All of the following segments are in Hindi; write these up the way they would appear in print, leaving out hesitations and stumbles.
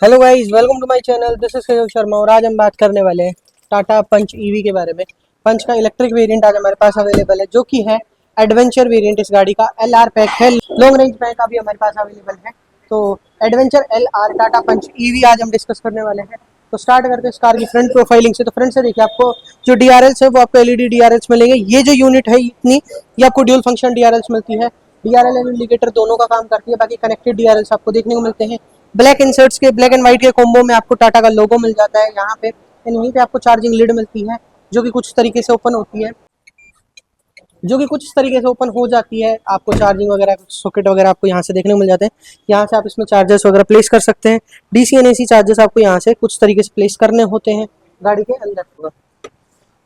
Hello guys, welcome to my channel. This is Keshav Sharma और आज हम बात करने वाले हैं टाटा पंच ईवी के बारे में। पंच का इलेक्ट्रिक वेरिएंट आज हमारे पास अवेलेबल है, जो कि है एडवेंचर वेरिएंट। इस गाड़ी का LR पैक है, लॉन्ग रेंज पैक अभी हमारे पास अवेलेबल है। तो adventure LR Tata Punch EV आज हम डिस्कस करने वाले हैं। तो स्टार्ट करते हैं इस कार की फ्रंट प्रोफाइलिंग से। तो फ्रंट से देखिए, आपको जो DRLs है वो आपको LED DRLs मिलेंगे। ये जो यूनिट है इतनी, ये आपको ड्यूल फंक्शन DRLs मिलती है। DRL एंड इंडिकेटर दोनों का काम करती है। बाकी कनेक्टेड DRLs आपको देखने को मिलते हैं। ब्लैक इंसर्ट्स के, ब्लैक एंड व्हाइट के कॉम्बो में आपको टाटा का लोगो मिल जाता है यहाँ पे। एंड वहीं पे आपको चार्जिंग लिड मिलती है, जो कि कुछ तरीके से ओपन होती है, जो कि कुछ इस तरीके से ओपन हो जाती है। आपको चार्जिंग वगैरह सॉकेट वगैरह आपको यहाँ से देखने को मिल जाते हैं। यहाँ से आप इसमें चार्जर्स वगैरह प्लेस कर सकते हैं। DC एंड AC चार्जर्स आपको यहाँ से कुछ तरीके से प्लेस करने होते हैं गाड़ी के अंदर।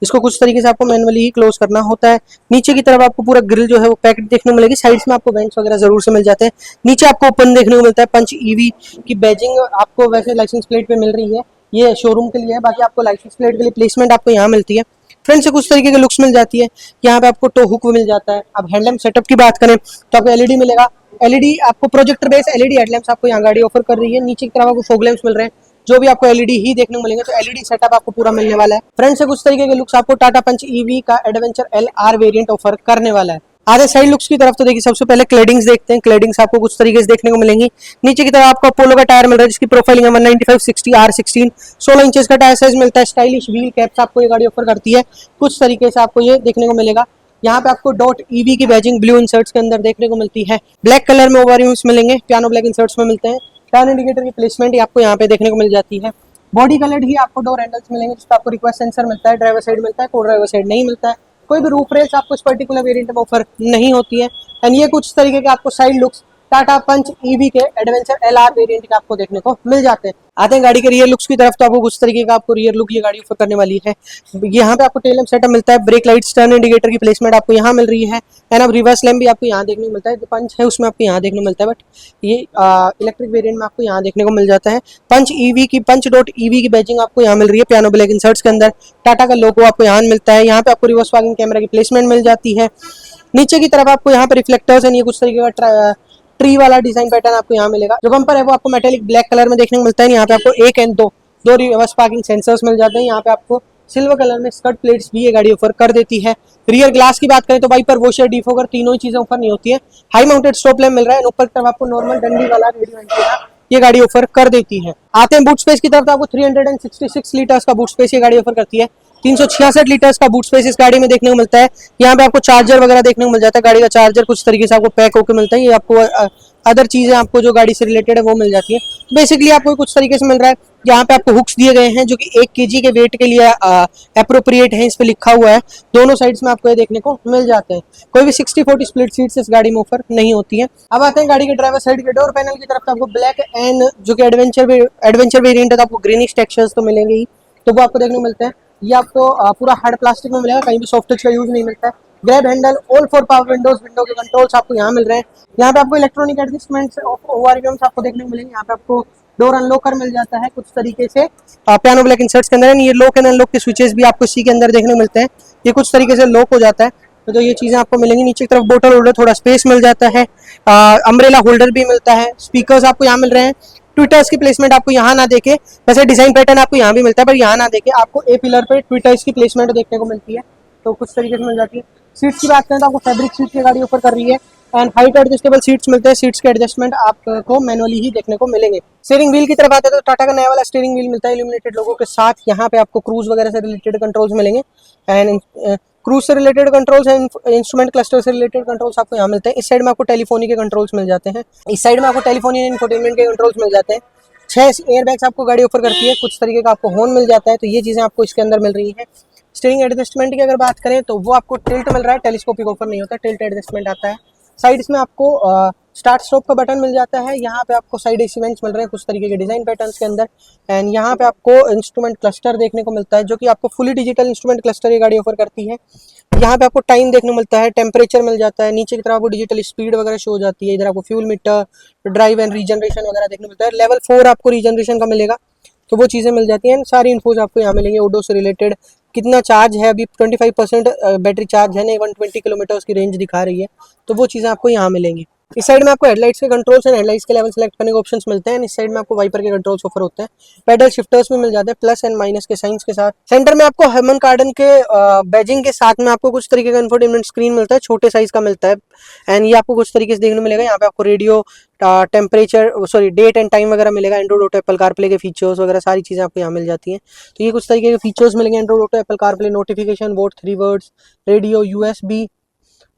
इसको कुछ तरीके से आपको मैनुअली ही क्लोज करना होता है। नीचे की तरफ आपको पूरा ग्रिल जो है वो पैकेट देखने को मिलेगी। साइड्स में आपको वेंट्स वगैरह जरूर से मिल जाते हैं। नीचे आपको ओपन देखने को मिलता है। पंच ईवी की बैजिंग आपको वैसे लाइसेंस प्लेट पे मिल रही है, ये शोरूम के लिए है। बाकी आपको लाइसेंस प्लेट के लिए प्लेसमेंट आपको यहाँ मिलती है। फ्रंट से कुछ तरीके के लुक्स मिल जाती है। यहाँ पे आपको टो हुक मिल जाता है। अब हेडलैम्प सेटअप की बात करें तो आपको LED मिलेगा। LED आपको प्रोजेक्टर बेस LED हेडलैम्प्स आपको यहाँ गाड़ी ऑफर कर रही है। नीचे की तरफ आपको फॉग लैंप्स मिल रहे हैं, जो भी आपको LED ही देखने को मिलेंगे। तो LED सेटअप आपको पूरा मिलने वाला है। फ्रंट से कुछ तरीके के लुक्स आपको टाटा पंच ईवी का एडवेंचर LR वेरिएंट ऑफर करने वाला है। आधे साइड लुक्स की तरफ तो देखिए, सबसे पहले क्लेडिंग्स देखते हैं। क्लेडिंग्स आपको कुछ तरीके से देखने को मिलेंगी। नीचे की तरफ आपको अपोलो का टायर मिल रहा है, जिसकी प्रोफाइलिंग है 195/60 R16। 16 इंचेस का टायर साइज मिलता है। स्टाइलिश व्हील कैप्स आपको ये गाड़ी ऑफर करती है। कुछ तरीके से आपको ये देखने को मिलेगा। यहाँ पे आपको डॉट ईवी की बैजिंग ब्लू इंसर्ट्स के अंदर देखने को मिलती है। ब्लैक कलर में ओवरव्यूज मिलेंगे, पियानो ब्लैक इंसर्ट्स में मिलते हैं। टर्न इंडिकेटर की प्लेसमेंट आपको यहाँ पे देखने को मिल जाती है। बॉडी कलर ही आपको डोर हैंडल्स मिलेंगे, जिसका आपको रिक्वेस्ट सेंसर मिलता है। ड्राइवर साइड मिलता है, को ड्राइवर साइड नहीं मिलता है। कोई भी रूफ रेल्स आपको इस पर्टिकुलर वेरिएंट में ऑफर नहीं होती है। एंड ये कुछ तरीके के आपको side looks Tata Punch EV के एडवेंचर LR वेरिएंट के आपको देखने को मिल जाते हैं। आते हैं गाड़ी के रियर लुक्स की तरफ, तो आपको कुछ तरीके का आपको रियर लुक ये गाड़ी ऑफर करने वाली है। यहाँ पे आपको टेल लैंप सेटअप मिलता है। ब्रेक लाइट्स, टर्न इंडिकेटर की प्लेसमेंट आपको यहाँ मिल रही है। एंड अब रिवर्स लैंप भी आपको यहाँ देखने को मिलता है। जो पंच है उसमें आपको यहाँ देखने को मिलता है, बट ये इलेक्ट्रिक वेरिएंट में आपको यहाँ देखने को मिल जाता है। पंच ईवी की, पंच डॉट ईवी की बैजिंग आपको यहाँ मिल रही है। पियानो ब्लैक इंसर्ट्स के अंदर टाटा का लोगो आपको यहाँ मिलता है। यहाँ पे आपको रिवर्स पार्किंग कैमरा की प्लेसमेंट मिल जाती है। नीचे की तरफ आपको यहाँ पे रिफ्लेक्टर्स है, ये कुछ तरीके का ट्री वाला डिजाइन पैटर्न आपको यहाँ मिलेगा। जो बम्पर है वो आपको मेटेलिक ब्लैक कलर में देखने को मिलता है। यहाँ पे आपको एक एंड दो रिवर्स पार्किंग सेंसर्स मिल जाते हैं। यहाँ पे आपको सिल्वर कलर में स्कर्ट प्लेट्स भी ये गाड़ी ऑफर कर देती है। रियर ग्लास की बात करें तो वाइपर, वॉशर, डिफोगर तीनों ही चीजें ऑफर नहीं होती है। हाई माउंटेड स्टॉप लैंप मिल रहा है। ऊपर की तरफ आपको नॉर्मल डंडी वाला रेडियो एंटीना ये गाड़ी ऑफर कर देती है। आते हैं बूट स्पेस की तरफ, तो आपको 366 लीटर्स का बूट स्पेस ये गाड़ी ऑफर करती है। 366 लीटर्स का बूट स्पेस इस गाड़ी में देखने को मिलता है। यहाँ पे आपको चार्जर वगैरह देखने को मिल जाता है। गाड़ी का चार्जर कुछ तरीके से आपको पैक होकर मिलता है। ये आपको अदर चीजें आपको जो गाड़ी से रिलेटेड है वो मिल जाती है। बेसिकली आपको कुछ तरीके से मिल रहा है। यहाँ पे आपको हुक्स दिए गए हैं, जो कि 1 kg के वेट के लिए अप्रोप्रिएट है, इस पे लिखा हुआ है। दोनों साइड्स में आपको ये देखने को मिल जाते हैं। कोई भी 60-40 स्प्लिट सीट्स इस गाड़ी में ऑफर नहीं होती है। अब आते हैं गाड़ी के ड्राइवर साइड के डोर पैनल की तरफ, तो आपको ब्लैक एंड जो कि एडवेंचर वेरिएंट है, तो आपको ग्रीनिश टेक्सचर्स तो मिलेंगे ही, तो वो आपको देखने को मिलते हैं। ये आपको पूरा हार्ड प्लास्टिक में मिलेगा, कहीं भी सॉफ्ट टच का यूज नहीं मिलता है। Grab handle, all for power Windows, window के कंट्रोल्स आपको यहाँ मिल रहे हैं। यहाँ पे आपको इलेक्ट्रॉनिक एडजस्टमेंट्स ओवरव्यूम्स आपको देखने को मिलेंगे। यहाँ पे आपको डोर अनलॉकर मिल जाता है कुछ तरीके से पियानो ब्लैक इंसर्ट्स के अंदर। ये लॉक एंड अनलॉक के स्विचेस भी आपको इसी के अंदर देखने को मिलते हैं। ये कुछ तरीके से लॉक हो जाता है, तो ये चीजें आपको मिलेंगी। नीचे की तरफ बोतल होल्डर, थोड़ा स्पेस मिल जाता है। अम्ब्रेला होल्डर भी मिलता है। स्पीकर्स आपको यहाँ मिल रहे हैं। ट्विटर्स की प्लेसमेंट आपको यहाँ ना देखे, वैसे डिजाइन पैटर्न आपको यहाँ भी मिलता है, पर यहाँ ना देखे आपको ए पिलर पे ट्विटर्स की प्लेसमेंट देखने को मिलती है, तो कुछ तरीके से मिल जाती है। सीट्स की बात करें तो आपको फैब्रिक सीट की गाड़ी ऑफर कर रही है। एंड हाइट एडजस्टेबल सीट्स मिलते हैं। सीट्स के एडजस्टमेंट आपको मैनुअली ही देखने को मिलेंगे। स्टीयरिंग व्हील की तरफ आते हैं तो टाटा का नया वाला स्टीयरिंग व्हील मिलता है इल्यूमिनेटेड लोगो के साथ। यहाँ पे आपको क्रूज वगैरह से रिलेटेड कंट्रोल्स मिलेंगे। एंड क्रूज से related controls and instrument cluster से रिलेटेड कंट्रोल्स आपको यहाँ मिलते हैं। इस साइड में आपको टेलीफोनी के कंट्रोल्स मिल जाते हैं। इस साइड में आपको टेलीफोनी एंड इंफोटेनमेंट के कंट्रोल्स मिल जाते हैं। 6 एयरबैग्स आपको गाड़ी ऑफर करती है। कुछ तरीके का आपको हॉर्न मिल जाता है, तो ये चीजें आपको इसके अंदर मिल रही है। स्टीयरिंग एडजस्टमेंट की अगर बात करें तो वो आपको टिल्ट मिल रहा है। टेलीस्कोपिक ऑफर नहीं होता, टिल्ट एडजस्टमेंट आता है। साइड्स में आपको स्टार्ट स्टॉप का बटन मिल जाता है। यहाँ पे आपको साइड AC वेंट्स मिल रहे हैं कुछ तरीके के डिजाइन पैटर्न्स के अंदर। एंड यहाँ पे आपको इंस्ट्रूमेंट क्लस्टर देखने को मिलता है, जो कि आपको फुली डिजिटल इंस्ट्रूमेंट क्लस्टर ये गाड़ी ऑफर करती है। यहाँ पे आपको टाइम देखने को मिलता है, टेम्परेचर मिल जाता है। नीचे की तरफ आपको डिजिटल स्पीड वगैरह शो हो जाती है। इधर आपको fuel metre, drive and regeneration वगैरह देखने को मिलता है। लेवल 4 आपको रीजनरेशन का मिलेगा, तो वो चीज़ें मिल जाती हैं। सारी इन्फोज आपको यहाँ मिलेंगे। ओडो से रिलेटेड कितना चार्ज है, अभी 25% बैटरी चार्ज है, नहीं 120 किलोमीटर की रेंज दिखा रही है, तो वो चीज़ें आपको यहाँ मिलेंगी। इस साइड में आपको हेडलाइट्स के कंट्रोल्स एंड हेडलाइट्स के लेवल सेलेक्ट करने के ऑप्शंस मिलते हैं। इस साइड में आपको वाइपर के कंट्रोल्स ऑफर होते हैं। पेडल शिफ्टर्स भी मिल जाते हैं प्लस एंड माइनस के साइंस के साथ। सेंटर में आपको हरमन कार्डन के बैजिंग के साथ में आपको कुछ तरीके का इंफोटेनमेंट स्क्रीन मिलता है, छोटे साइज का मिलता है। एंड ये आपको कुछ तरीके से देखने को मिलेगा। यहाँ पे आपको radio, temperature, sorry date and time वगैरह मिलेगा। एंड्रॉइड ऑटो, एप्पल कारप्ले के फीचर्स वगैरह सारी चीज़ें आपको यहाँ मिल जाती हैं। तो ये कुछ तरीके के फीचर्स मिलेंगे Android Auto, Apple CarPlay, notification, vote 3 words, radio, USB,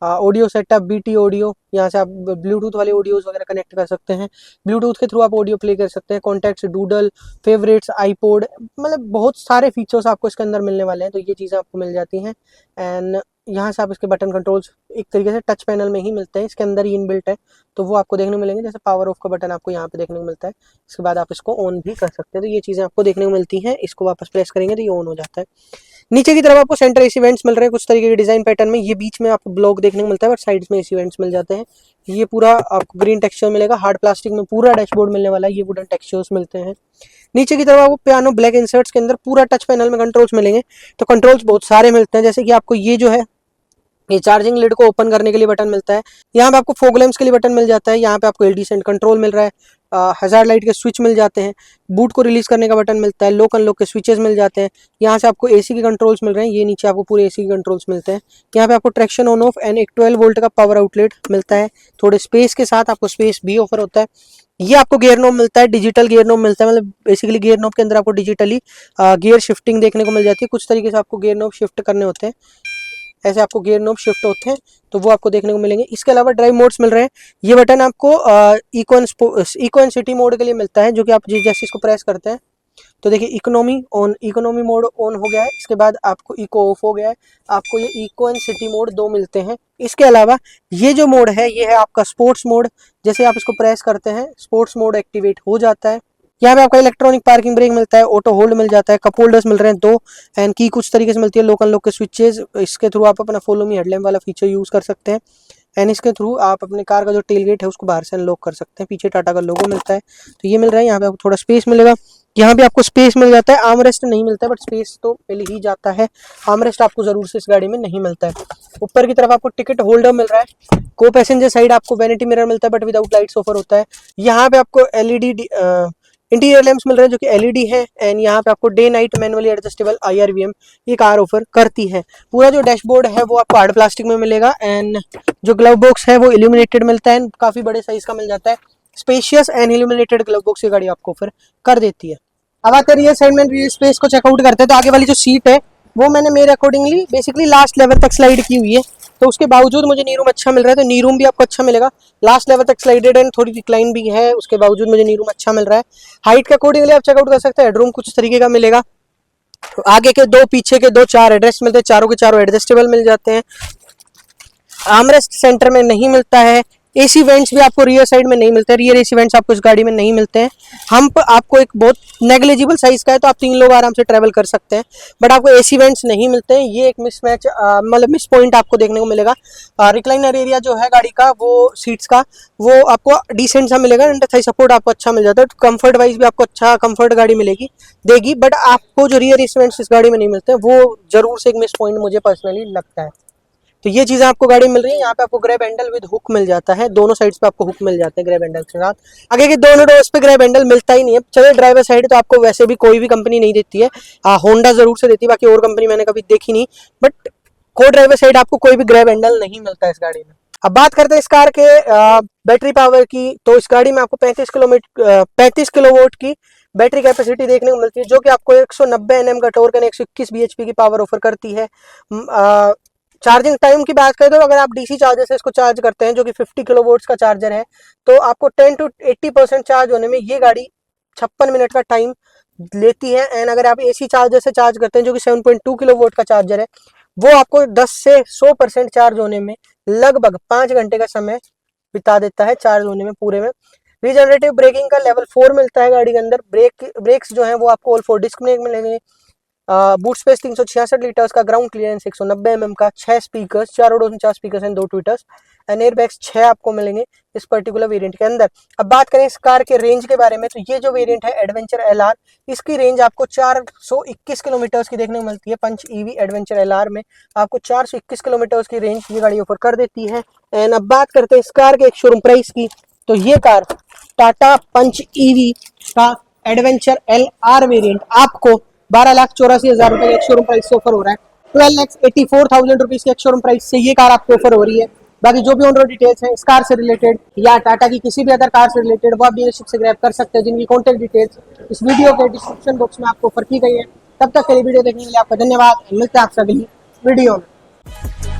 audio setup, BT audio, यहाँ से आप ब्लूटूथ वाले ऑडियोज वगैरह कनेक्ट कर सकते हैं। ब्लूटूथ के थ्रू आप ऑडियो प्ले कर सकते हैं। कॉन्टैक्ट्स, डूडल, फेवरेट्स, आईपॉड, मतलब बहुत सारे फीचर्स आपको इसके अंदर मिलने वाले हैं। तो ये चीज़ें आपको मिल जाती हैं। एंड यहाँ से आप इसके बटन कंट्रोल्स एक तरीके से टच पैनल में ही मिलते हैं, इसके अंदर ही इनबिल्ट है, तो वो आपको देखने को मिलेंगे। जैसे पावर ऑफ का बटन आपको यहाँ पे देखने को मिलता है, इसके बाद आप इसको ऑन भी कर सकते हैं। तो ये चीज़ें आपको देखने को मिलती हैं। इसको वापस प्रेस करेंगे तो ये ऑन हो जाता है। नीचे की तरफ आपको सेंटर एसी वेंट्स मिल रहे हैं कुछ तरीके के डिजाइन पैटर्न में। ये बीच में आपको ब्लॉक देखने को मिलता है और साइड्स में एसी वेंट्स मिल जाते हैं। ये पूरा आपको ग्रीन टेक्सचर मिलेगा। हार्ड प्लास्टिक में पूरा डैशबोर्ड मिलने वाला है। ये वुडन टेक्सचर्स मिलते हैं। नीचे की तरफ आपको पियानो ब्लैक इंसर्ट्स के अंदर पूरा टच पैनल में कंट्रोल्स मिलेंगे। तो कंट्रोल्स बहुत सारे मिलते हैं, जैसे कि आपको ये जो है, ये चार्जिंग लिड को ओपन करने के लिए बटन मिलता है। यहाँ पे आपको फॉग लैंप्स के लिए बटन मिल जाता है। यहाँ पे आपको एलडी सेंट कंट्रोल मिल रहा है। हजार्ड लाइट के स्विच मिल जाते हैं। बूट को रिलीज करने का बटन मिलता है। लॉक अनलॉक के स्विचेस मिल जाते हैं। यहाँ से आपको एसी के कंट्रोल्स मिल रहे हैं। ये नीचे आपको पूरे एसी के कंट्रोल्स मिलते हैं। यहाँ पे आपको ट्रैक्शन ऑन ऑफ एंड एक 12 वोल्ट का पावर आउटलेट मिलता है। थोड़े स्पेस के साथ आपको स्पेस भी ऑफर होता है। ये आपको गियर नॉब मिलता है, डिजिटल गियर नॉब मिलता है। मतलब बेसिकली गियर नॉब के अंदर आपको डिजिटली गियर शिफ्टिंग देखने को मिल जाती है। कुछ तरीके से आपको गियर नॉब शिफ्ट करने होते हैं, ऐसे आपको गियर नॉब शिफ्ट होते हैं, तो वो आपको देखने को मिलेंगे। इसके अलावा ड्राइव मोड्स मिल रहे हैं। ये बटन आपको इको एंड सिटी मोड के लिए मिलता है, जो कि आप जैसे इसको प्रेस करते हैं तो देखिए इकोनॉमी मोड ऑन हो गया है। इसके बाद आपको इको ऑफ हो गया है। आपको ये इको एंड सिटी मोड दो मिलते हैं। इसके अलावा ये जो मोड है, ये है आपका स्पोर्ट्स मोड। जैसे आप इसको प्रेस करते हैं स्पोर्ट्स मोड एक्टिवेट हो जाता है। यहाँ पे आपका इलेक्ट्रॉनिक पार्किंग ब्रेक मिलता है, ऑटो होल्ड मिल जाता है, कप होल्डर्स मिल रहे हैं 2, एंड की कुछ तरीके से मिलती है। लोकल लॉक के स्विचेस, इसके थ्रू आप अपना फॉलो मी हेडलैम्प वाला फीचर यूज कर सकते हैं। एंड इसके थ्रू आप अपने कार का जो टेल गेट है उसको बाहर से अनलॉक कर सकते हैं। पीछे टाटा का लोगो मिलता है, तो ये मिल रहा है। यहाँ पे आपको थोड़ा स्पेस मिलेगा। यहाँ भी आपको स्पेस मिल जाता है। आर्मरेस्ट नहीं मिलता है, बट स्पेस तो मिल ही जाता है। आर्मरेस्ट आपको जरूर से इस गाड़ी में नहीं मिलता है। ऊपर की तरफ आपको टिकट होल्डर मिल रहा है। को पैसेंजर साइड आपको वैनिटी मिरर मिलता है, बट विदाउट लाइट्स ऑफर होता है। यहाँ पे आपको एलईडी इंटीरियर लैंप्स मिल रहे हैं, जो कि एलईडी है। एंड यहाँ पे आपको day night manually adjustable IRVM ये कार ऑफर करती है। पूरा जो डैशबोर्ड है वो आपको हार्ड प्लास्टिक में मिलेगा। एंड जो ग्लव बॉक्स है वो इल्यूमिनेटेड मिलता है, काफी बड़े साइज का मिल जाता है। Spacious and illuminated glove box ये गाड़ी आपको ऑफर कर देती है। अब आते रियर साइड में रियर स्पेस को चेकआउट करते हैं, तो आगे वाली जो सीट है वो मैंने मेरे अकॉर्डिंगली बेसिकली लास्ट लेवल तक स्लाइड की हुई है। तो उसके बावजूद मुझे नी रूम अच्छा मिल रहा है, तो नी रूम भी आपको अच्छा मिलेगा। लास्ट लेवल तक स्लाइडेड एंड थोड़ी रिक्लाइन भी है, उसके बावजूद मुझे नी रूम अच्छा मिल रहा है। हाइट के अकॉर्डिंगली आप चेकआउट कर सकते हैं। हेडरूम कुछ तरीके का मिलेगा। तो आगे के 2, पीछे के 2, 4 एडजस्ट मिलते हैं। चारों के चारों एडजस्टेबल मिल जाते हैं। आर्मरेस्ट सेंटर में नहीं मिलता है। एसी वेंट्स भी आपको रियर साइड में नहीं मिलते हैं। रियर एसी वेंट्स आपको इस गाड़ी में नहीं मिलते हैं। हम्प आपको एक बहुत नेग्लिजिबल साइज का है, तो आप 3 लोग आराम से ट्रैवल कर सकते हैं, बट आपको एसी वेंट्स नहीं मिलते हैं। ये एक मिसमैच, मतलब मिस पॉइंट आपको देखने को मिलेगा। रिक्लाइनर एरिया जो है गाड़ी का, वो सीट्स का, वो आपको डिसेंट सा मिलेगा। एंड थाई सपोर्ट आपको अच्छा मिल जाता है। तो कंफर्ट वाइज भी आपको अच्छा कंफर्ट गाड़ी मिलेगी, देगी। बट आपको जो रियर एसी वेंट्स इस गाड़ी में नहीं मिलते हैं, वो जरूर से एक मिस पॉइंट मुझे पर्सनली लगता है। तो ये चीजें आपको गाड़ी में मिल रही है। यहाँ पे आपको ग्रैब हैंडल विद हुक मिल जाता है। दोनों साइड्स पे आपको हुक मिल जाते हैं ग्रैब हैंडल के साथ। आगे के दोनों डोर्स पे ग्रैब हैंडल मिलता ही नहीं है। चलिए ड्राइवर साइड तो आपको वैसे भी कोई भी कंपनी नहीं देती है। होंडा जरूर से देती है, बाकी और कंपनी मैंने कभी देखी नहीं। बट को ड्राइवर साइड आपको कोई भी ग्रैब हैंडल नहीं मिलता है इस गाड़ी में। अब बात करते हैं इस कार के बैटरी पावर की। तो इस गाड़ी में आपको 35 किलोवाट की बैटरी कैपेसिटी देखने को मिलती है, जो कि आपको 190 Nm का टॉर्क एंड 121 bhp की पावर ऑफर करती है। चार्जिंग टाइम की बात करें तो अगर आप डीसी चार्जर से इसको चार्ज करते हैं, जो कि 50 किलोवाट्स का चार्जर है, तो आपको 10 to 80% चार्ज होने में ये गाड़ी 56 मिनट का टाइम लेती है। एंड अगर आप एसी चार्जर से चार्ज करते हैं, जो कि 7.2 किलोवाट का चार्जर है, वो आपको 10 से 100% चार्ज होने में लगभग 5 घंटे का समय बिता देता है चार्ज होने में पूरे में। रिजनरेटिव ब्रेकिंग का लेवल 4 मिलता है गाड़ी के अंदर। ब्रेक्स जो है वो आपको ऑल 4 डिस्क ब्रेक मिलेंगे। बूट स्पेस 366 लीटर्स का, ग्राउंड क्लियरेंस 190 mm का, 6 speakers, 4 speakers and 2 tweeters and airbags 6 आपको मिलेंगे इस पर्टिकुलर वेरिएंट के अंदर। अब बात करें इस कार के रेंज के बारे में, तो ये जो वेरिएंट है एडवेंचर एलआर, इसकी रेंज आपको 421 किलोमीटर्स की देखने को मिलती है। पंच ईवी एडवेंचर एलआर में आपको 421 किलोमीटर्स की रेंज ये गाड़ी ऑफर कर देती है। एंड अब बात करते हैं इस कार के एक शोरूम प्राइस की, तो ये कार टाटा पंच ईवी का एडवेंचर एलआर वेरिएंट आपको 12,84,000 रुपए के एक शोरूम प्राइस से ऑफर हो रहा है। 12,84,000 रुपीज के एक शोरूम प्राइस से ये कार आपको ऑफर हो रही है। बाकी जो भी ऑनरोड डिटेल्स हैं इस कार से रिलेटेड या टाटा की किसी भी अदर कार से रिलेटेड, वो आप डीलरशिप से ग्रैब कर सकते हैं, जिनकी कॉन्टैक्ट डिटेल्स इस वीडियो के डिस्क्रिप्शन बॉक्स में आपको ऑफर की गई है। तब तक के लिए वीडियो देखने के लिए आपका धन्यवाद। मिलते हैं आपसे अगली वीडियो में।